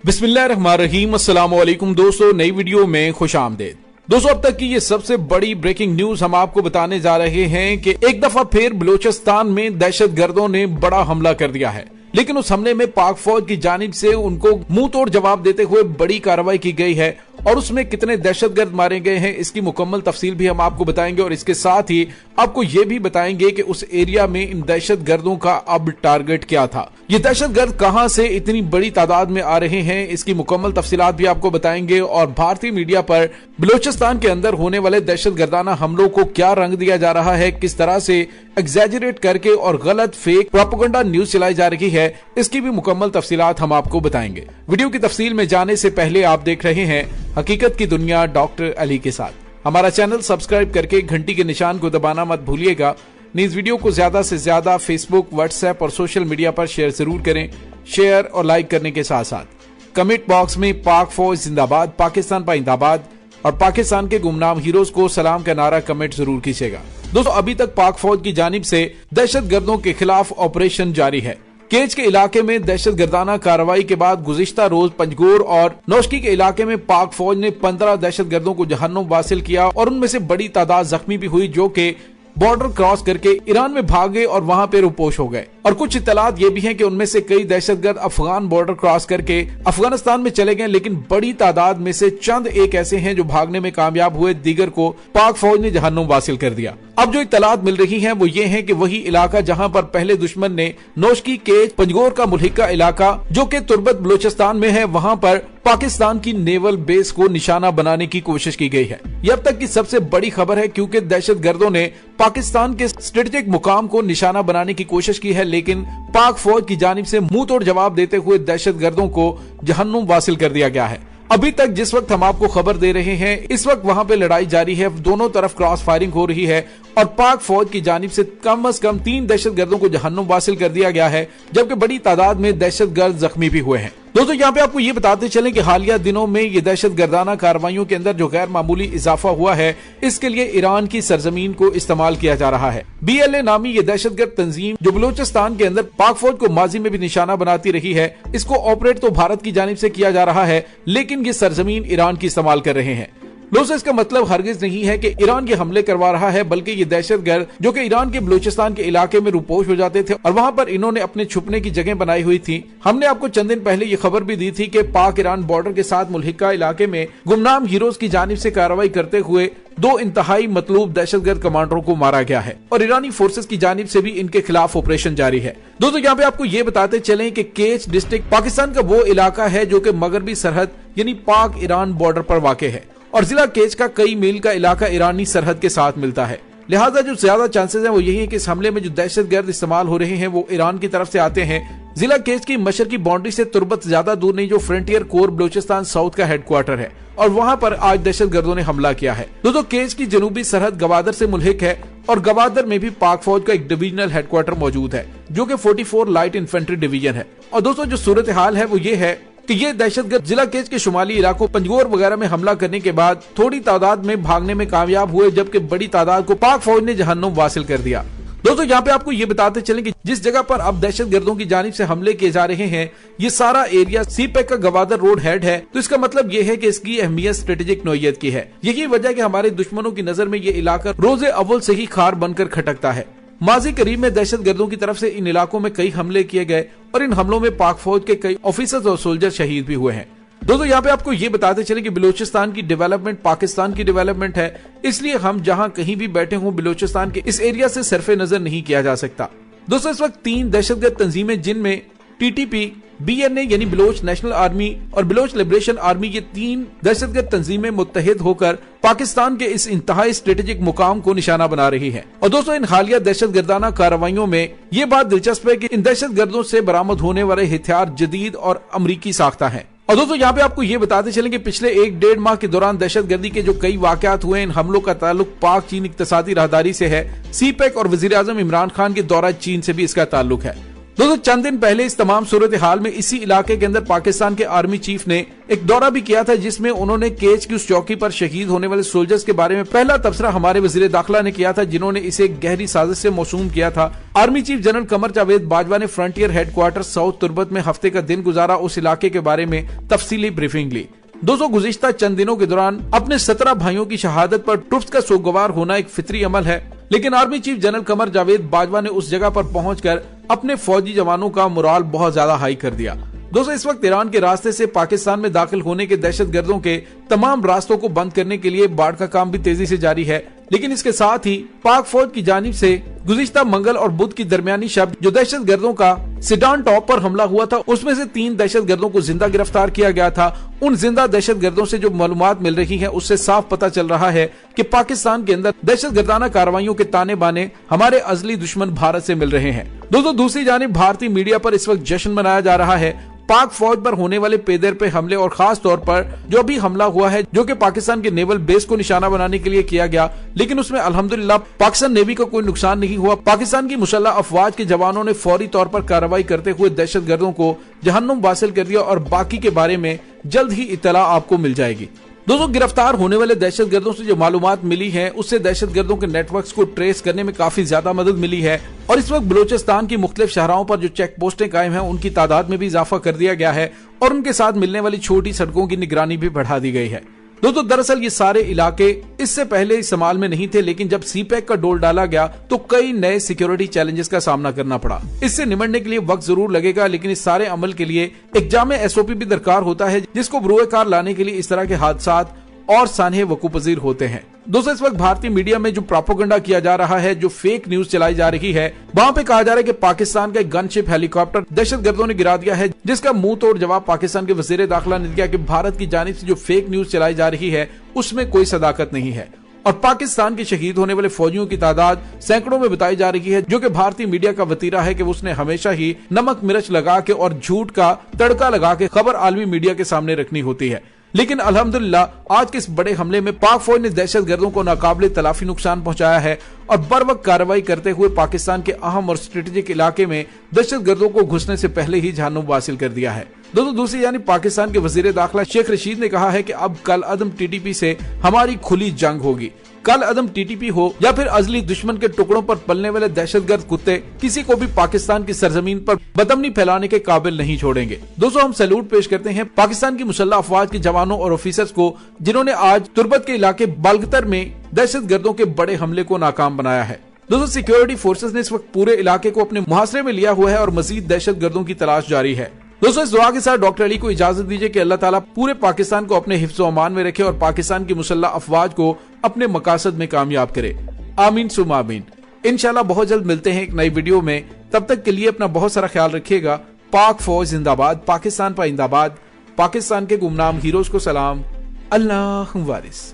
बिस्मिल्लाहिर्रहमानिर्रहीम। अस्सलाम वालेकुम दोस्तों, नई वीडियो में खुश आमदेद। दोस्तों, अब तक की ये सबसे बड़ी ब्रेकिंग न्यूज हम आपको बताने जा रहे हैं कि एक दफा फिर बलूचिस्तान में दहशतगर्दों ने बड़ा हमला कर दिया है, लेकिन उस हमले में पाक फौज की जानिब से उनको मुंह तोड़ जवाब देते हुए बड़ी कार्रवाई की गई है और उसमें कितने दहशतगर्द मारे गए हैं इसकी मुकम्मल तफसील भी हम आपको बताएंगे और इसके साथ ही आपको ये भी बताएंगे कि उस एरिया में इन दहशतगर्दों का अब टारगेट क्या था, ये दहशतगर्द कहां से इतनी बड़ी तादाद में आ रहे हैं, इसकी मुकम्मल तफसीलात भी आपको बताएंगे और भारतीय मीडिया पर बलूचिस्तान के अंदर होने वाले दहशतगर्दाना हमलों को क्या रंग दिया जा रहा है, किस तरह से एग्जैजरेट करके और गलत फेक प्रोपेगेंडा न्यूज चलाई जा रही है, इसकी भी मुकम्मल तफसीलात हम आपको बताएंगे। वीडियो की तफसील में जाने से पहले आप देख रहे हैं हकीकत की दुनिया डॉक्टर अली के साथ। हमारा चैनल सब्सक्राइब करके घंटी के निशान को दबाना मत भूलिएगा। इस वीडियो को ज्यादा से ज्यादा फेसबुक, व्हाट्सएप और सोशल मीडिया पर शेयर जरूर करें। शेयर और लाइक करने के साथ साथ कमेंट बॉक्स में पाक फौज जिंदाबाद, पाकिस्तान पाइंदाबाद और पाकिस्तान के गुमनाम हीरोज को सलाम का नारा कमेंट जरूर कीजिएगा। दोस्तों, अभी तक पाक फौज की जानिब से दहशतगर्दों के खिलाफ ऑपरेशन जारी है। केच के इलाके में दहशतगर्दाना कार्रवाई के बाद गुज़िश्ता रोज पंजगोर और नौशकी के इलाके में पाक फौज ने 15 दहशतगर्दों को जहन्नुम वासिल किया और उनमें से बड़ी तादाद जख्मी भी हुई, जो कि बॉर्डर क्रॉस करके ईरान में भाग गए और वहां पे रुपोश हो गए। और कुछ इत्तलात ये भी हैं कि उनमें से कई दहशतगर्द अफगान बॉर्डर क्रॉस करके अफगानिस्तान में चले गए, लेकिन बड़ी तादाद में से चंद एक ऐसे हैं जो भागने में कामयाब हुए, दीगर को पाक फौज ने जहन्नुम वासिल कर दिया। अब जो इत्तलात मिल रही हैं वो ये हैं कि वही इलाका जहां पर पहले दुश्मन ने नौशकी के पंजगोर का मुल्हिका इलाका जो कि तुर्बत बलूचिस्तान में है, वहां पर पाकिस्तान की नेवल बेस को निशाना बनाने की कोशिश की गई है। यह अब तक की सबसे बड़ी खबर है, क्योंकि दहशतगर्दों ने पाकिस्तान के स्ट्रेटेजिक मुकाम को निशाना बनाने की कोशिश की है, लेकिन पाक फौज की जानिब से मुंह तोड़ जवाब देते हुए दहशतगर्दों को जहन्नुम वासिल कर दिया गया है। अभी तक जिस वक्त हम आपको खबर दे रहे हैं, इस वक्त वहां पे लड़ाई जारी है, दोनों तरफ क्रॉस फायरिंग हो रही है और पाक फौज की जानिब से कम अज कम 3 दहशतगर्दों को जहन्नुम वासिल कर दिया गया है, जबकि बड़ी तादाद में दहशतगर्द जख्मी भी हुए हैं। दोस्तों, यहाँ पे आपको ये बताते चलें कि हालिया दिनों में ये दहशतगर्दाना कार्रवाइयों के अंदर जो गैर मामूली इजाफा हुआ है, इसके लिए ईरान की सरजमीन को इस्तेमाल किया जा रहा है। BLA नामी ये दहशतगर्द तंजीम जो बलूचिस्तान के अंदर पाक फौज को माजी में भी निशाना बनाती रही है, इसको ऑपरेट तो भारत की जानिब से किया जा रहा है, लेकिन ये सरजमीन ईरान की इस्तेमाल कर रहे हैं। दोस्तों, इसका मतलब हरगिज नहीं है कि ईरान ये हमले करवा रहा है, बल्कि ये दहशतगर्द जो कि ईरान के बलूचिस्तान के इलाके में रुपोश हो जाते थे और वहां पर इन्होंने अपने छुपने की जगह बनाई हुई थी। हमने आपको चंद दिन पहले ये खबर भी दी थी कि पाक ईरान बॉर्डर के साथ मुल्हिका इलाके में गुमनाम हीरोज की जानिब से कार्रवाई करते हुए 2 इंतहाई मतलूब दहशतगर्द कमांडरों को मारा गया है और ईरानी फोर्सेस की जानिब से भी इनके खिलाफ ऑपरेशन जारी है। दोस्तों, यहाँ पे आपको ये बताते चलें कि केच डिस्ट्रिक्ट पाकिस्तान का वो इलाका है जो कि मगरबी सरहद यानी पाक ईरान बॉर्डर पर वाक़ है और जिला केच का कई मील का इलाका ईरानी सरहद के साथ मिलता है। लिहाजा जो ज्यादा चांसेस हैं वो यही है कि इस हमले में जो दहशतगर्द इस्तेमाल हो रहे हैं वो ईरान की तरफ से आते हैं। जिला केच की मशरकी बाउंड्री से तुर्बत ज्यादा दूर नहीं, जो फ्रंटियर कोर बलूचिस्तान साउथ का हेडक्वार्टर है और वहां पर आज दहशतगर्दों ने हमला किया है। दोस्तों, केच की जनूबी सरहद गवादर से मुल्हिक है और गवादर में भी पाक फौज का एक डिविजनल हेडक्वार्टर मौजूद है, जो कि 44 लाइट इन्फेंट्री डिवीजन है। और दोस्तों, जो सूरत हाल है वो ये है कि ये दहशतगर्द जिला केच के शुमाली इलाकों पंजगोर वगैरह में हमला करने के बाद थोड़ी तादाद में भागने में कामयाब हुए, जबकि बड़ी तादाद को पाक फौज ने जहन्नुम वासिल कर दिया। दोस्तों, यहाँ पे आपको ये बताते चलें कि जिस जगह पर अब दहशतगर्दों की जानिब से हमले किए जा रहे हैं, ये सारा एरिया सीपैक का गवादर रोड हेड है, तो इसका मतलब ये है कि इसकी अहमियत स्ट्रेटेजिक नौयत की है। यही वजह कि हमारे दुश्मनों की नजर में ये इलाका रोजे अव्वल से ही खार बनकर खटकता है। माजी करीब में दहशतगर्दों की तरफ से इन इलाकों में कई हमले किए गए और इन हमलों में पाक फौज के कई ऑफिसर्स और सोल्जर शहीद भी हुए हैं। दोस्तों, यहाँ पे आपको ये बताते चले कि बलूचिस्तान की डेवलपमेंट पाकिस्तान की डेवलपमेंट है, इसलिए हम जहाँ कहीं भी बैठे हों बलूचिस्तान के इस एरिया से सरफे नजर नहीं किया जा सकता। दोस्तों, इस वक्त 3 दहशतगर्द तंजीमें जिनमें TTP, BNA यानी बलोच नेशनल आर्मी और बलोच लिबरेशन आर्मी, ये 3 दहशतगर्द तंजीमें मुत्तहिद होकर पाकिस्तान के इस इंतहाई स्ट्रेटेजिक मुकाम को निशाना बना रही है। और दोस्तों, इन हालिया दहशतगर्दाना कार्रवाइयों में ये बात दिलचस्प है कि इन दहशतगर्दों से बरामद होने वाले हथियार जदीद और अमरीकी साख्ता है। और दोस्तों, यहाँ पे आपको ये बताते चलें कि पिछले 1-1.5 माह के दौरान दहशतगर्दी के जो कई वाकयात हुए, इन हमलों का ताल्लुक पाक चीन इक्तसादी राहदारी से है। सीपैक और वजीर आजम इमरान खान के दौरा चीन से भी इसका ताल्लुक है। दोस्तों चंद दिन पहले इस तमाम सूरत हाल में इसी इलाके के अंदर पाकिस्तान के आर्मी चीफ ने एक दौरा भी किया था, जिसमें उन्होंने केच की उस चौकी पर शहीद होने वाले सोल्जर्स के बारे में पहला तबसरा हमारे वजीर दाखिला ने किया था, जिन्होंने इसे एक गहरी साजिश से मौसूम किया था। Army chief general Qamar Javed Bajwa ने फ्रंटियर हेडक्वार्टर साउथ तुर्बत में हफ्ते का दिन गुजारा, उस इलाके के बारे में तफसीली ब्रीफिंग ली। दोस्तों गुज़िश्ता चंद दिनों के दौरान अपने 17 भाइयों की शहादत पर ट्रुप्स का सोगवार होना एक फितरी अमल है, लेकिन army chief general Qamar Javed Bajwa ने उस जगह पर पहुंचकर अपने फौजी जवानों का मोराल बहुत ज्यादा हाई कर दिया। दोस्तों इस वक्त ईरान के रास्ते से पाकिस्तान में दाखिल होने के दहशतगर्दों के तमाम रास्तों को बंद करने के लिए बाढ़ का काम भी तेजी से जारी है, लेकिन इसके साथ ही पाक फौज की जानिब से गुज़िश्ता मंगल और बुध की दरमियानी शब जो दहशतगर्दों का सिडान टॉप पर हमला हुआ था, उसमें से 3 दहशतगर्दों को जिंदा गिरफ्तार किया गया था। उन जिंदा दहशतगर्दों से जो मालूमात मिल रही है उससे साफ पता चल रहा है कि पाकिस्तान के अंदर दहशतगर्दाना कार्रवाइयों के ताने बाने हमारे अजली दुश्मन भारत से मिल रहे हैं। दोस्तों दूसरी जानिब भारतीय मीडिया पर इस वक्त जश्न मनाया जा रहा है पाक फौज पर होने वाले पेदर पे हमले और खास तौर पर जो अभी हमला हुआ है जो कि पाकिस्तान के नेवल बेस को निशाना बनाने के लिए किया गया, लेकिन उसमें अल्हम्दुलिल्लाह पाकिस्तान नेवी को कोई नुकसान नहीं हुआ। पाकिस्तान की मुसल्लह अफवाज के जवानों ने फौरी तौर पर कार्रवाई करते हुए दहशतगर्दों को जहन्नुम वासिल कर दिया और बाकी के बारे में जल्द ही इत्तला आपको मिल जाएगी। दोस्तों गिरफ्तार होने वाले दहशतगर्दों से जो मालूमात मिली है उससे दहशतगर्दों के नेटवर्क्स को ट्रेस करने में काफी ज्यादा मदद मिली है और इस वक्त बलूचिस्तान की मुख्तलिफ शहरों पर जो चेक पोस्टें कायम हैं उनकी तादाद में भी इजाफा कर दिया गया है और उनके साथ मिलने वाली छोटी सड़कों की निगरानी भी बढ़ा दी गई है। दोस्तों दरअसल ये सारे इलाके इससे पहले इस्तेमाल में नहीं थे, लेकिन जब सीपैक का डोल डाला गया तो कई नए सिक्योरिटी चैलेंजेस का सामना करना पड़ा। इससे निमटने के लिए वक्त जरूर लगेगा, लेकिन इस सारे अमल के लिए एक जामे एसओपी भी दरकार होता है, जिसको बरूए कार लाने के लिए इस तरह के हादसात और सानहे वकूपजीर होते हैं। दोस्तों इस वक्त भारतीय मीडिया में जो प्रोपेगेंडा किया जा रहा है, जो फेक न्यूज चलाई जा रही है, वहाँ पे कहा जा रहा है कि पाकिस्तान का एक गनशिप हेलीकॉप्टर दहशतगर्दों ने गिरा दिया है, जिसका मुंह तोड़ जवाब पाकिस्तान के वजीर दाखिला ने दिया कि भारत की जानिब से जो फेक न्यूज चलाई जा रही है उसमें कोई सदाकत नहीं है और पाकिस्तान के शहीद होने वाले फौजियों की तादाद सैकड़ों में बताई जा रही है, जो कि भारतीय मीडिया का वतीरा है कि उसने हमेशा ही नमक मिर्च लगा के और झूठ का तड़का लगा के खबर आलमी मीडिया के सामने रखनी होती है। लेकिन अल्हम्दुलिल्लाह आज के इस बड़े हमले में पाक फौज ने दहशतगर्दों को नाकाबिले तलाफी नुकसान पहुंचाया है और बर वक्त कार्रवाई करते हुए पाकिस्तान के अहम और स्ट्रेटेजिक इलाके में दहशतगर्दों को घुसने से पहले ही जहन्नुम हासिल कर दिया है। दोस्तों दूसरी यानी पाकिस्तान के वजीर दाखिला शेख रशीद ने कहा है कि अब कल अदम टीटीपी से हमारी खुली जंग होगी। कल अदम टीटीपी हो या फिर अजली दुश्मन के टुकड़ों पर पलने वाले दहशतगर्द कुत्ते किसी को भी पाकिस्तान की सरजमीन पर बदअमनी फैलाने के काबिल नहीं छोड़ेंगे। दोस्तों हम सैल्यूट पेश करते हैं पाकिस्तान की मुसल्लह अफवाज के जवानों और ऑफिसर्स को, जिन्होंने आज तुर्बत के इलाके बलगतर में दहशतगर्दों के बड़े हमले को नाकाम बनाया है। दोस्तों सिक्योरिटी फोर्सेस ने इस वक्त पूरे इलाके को अपने मुहासरे में लिया हुआ है और मजीद दहशतगर्दों की तलाश जारी है। दोस्तों इस दुआ के साथ डॉक्टर अली को इजाजत दीजिए कि अल्लाह ताला पूरे पाकिस्तान को अपने हिफ्ज़ व अमान में रखे और पाकिस्तान की मुसल्लह अफवाज को अपने मकासद में कामयाब करे। आमीन सुम आमीन। इंशाल्लाह बहुत जल्द मिलते हैं एक नई वीडियो में, तब तक के लिए अपना बहुत सारा ख्याल रखिएगा। पाक फौज जिंदाबाद, पाकिस्तान पाइंदाबाद, पाकिस्तान के गुमनाम हीरोज को सलाम। अल्लाह वारिस।